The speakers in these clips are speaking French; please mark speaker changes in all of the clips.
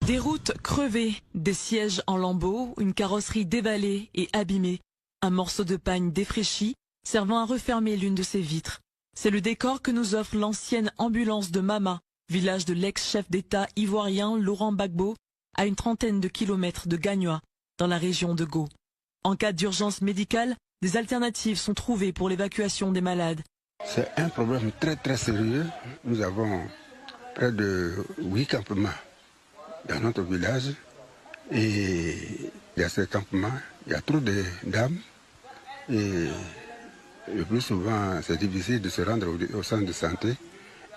Speaker 1: Des routes crevées, des sièges en lambeaux, une carrosserie dévalée et abîmée, un morceau de pagne défraîchi servant à refermer l'une de ses vitres. C'est le décor que nous offre l'ancienne ambulance de Mama, village de l'ex-chef d'État ivoirien Laurent Gbagbo, à une trentaine de kilomètres de Gagnoa, dans la région de Go. En cas d'urgence médicale, des alternatives sont trouvées pour l'évacuation des malades.
Speaker 2: C'est un problème très sérieux. Nous avons près de 8 campements dans notre village et il y a ces campements, il y a trop de dames et le plus souvent c'est difficile de se rendre au centre de santé.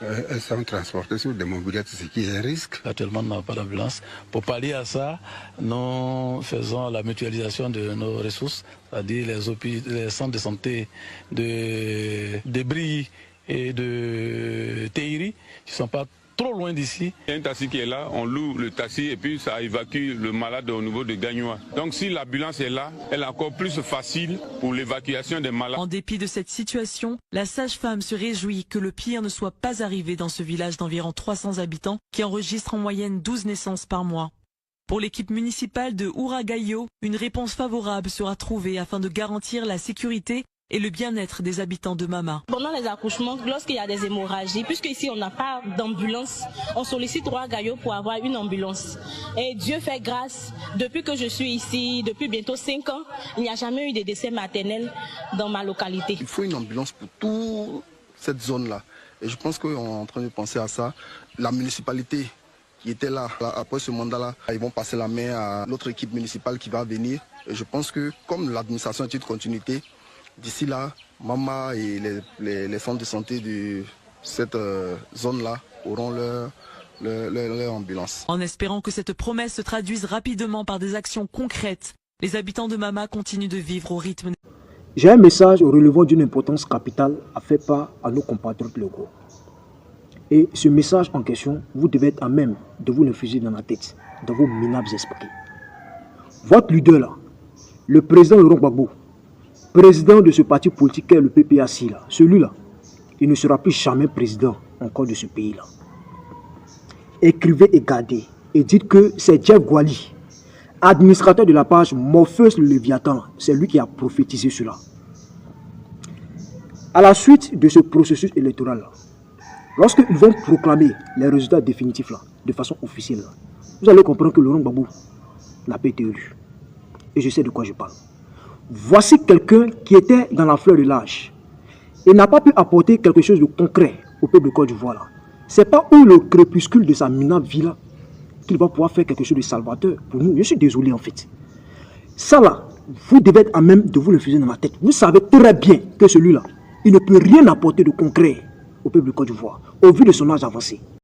Speaker 2: Elles sont transportées sur des mobylettes, ce qui est un risque.
Speaker 3: Actuellement, on n'a pas d'ambulance. Pour pallier à ça, nous faisons la mutualisation de nos ressources, c'est-à-dire les centres de santé de Brie et de Teiri, qui ne sont pas trop loin d'ici.
Speaker 4: Il y a un taxi qui est là, on loue le taxi et puis ça évacue le malade au niveau de Gagnoa. Donc si l'ambulance est là, elle est encore plus facile pour l'évacuation des malades.
Speaker 1: En dépit de cette situation, la sage-femme se réjouit que le pire ne soit pas arrivé dans ce village d'environ 300 habitants qui enregistre en moyenne 12 naissances par mois. Pour l'équipe municipale de Ouragayo, une réponse favorable sera trouvée afin de garantir la sécurité et le bien-être des habitants de Mama.
Speaker 5: Pendant les accouchements, lorsqu'il y a des hémorragies, puisque ici on n'a pas d'ambulance, on sollicite Ouragayo pour avoir une ambulance. Et Dieu fait grâce, depuis que je suis ici, depuis bientôt 5 ans, il n'y a jamais eu de décès maternel dans ma localité.
Speaker 6: Il faut une ambulance pour toute cette zone-là. Et je pense qu'on est en train de penser à ça. La municipalité qui était là, après ce mandat-là, ils vont passer la main à l'autre équipe municipale qui va venir. Et je pense que comme l'administration est une continuité, d'ici là, Mama et les centres de santé de cette zone-là auront leur ambulance.
Speaker 1: En espérant que cette promesse se traduise rapidement par des actions concrètes, les habitants de Mama continuent de vivre au rythme.
Speaker 7: J'ai un message relevant d'une importance capitale à faire part à nos compatriotes locaux. Et ce message en question, vous devez être à même de vous le fuser dans la tête, dans vos minables esprits. Votre leader là, le président Laurent Gbagbo, président de ce parti politique qu'est le PPAC là, celui-là, il ne sera plus jamais président encore de ce pays-là. Écrivez et gardez et dites que c'est Jeff Gwali, administrateur de la page Morpheus le Léviathan, c'est lui qui a prophétisé cela. À la suite de ce processus électoral là, lorsqu'ils vont proclamer les résultats définitifs là, de façon officielle là, vous allez comprendre que Laurent Gbagbo n'a pas été élu. Et je sais de quoi je parle. Voici quelqu'un qui était dans la fleur de l'âge et n'a pas pu apporter quelque chose de concret au peuple de Côte d'Ivoire. Ce n'est pas où le crépuscule de sa minable vie là qu'il va pouvoir faire quelque chose de salvateur pour nous. Je suis désolé en fait. Ça là, vous devez être à même de vous le faire dans la tête. Vous savez très bien que celui-là, il ne peut rien apporter de concret au peuple de Côte d'Ivoire au vu de son âge avancé.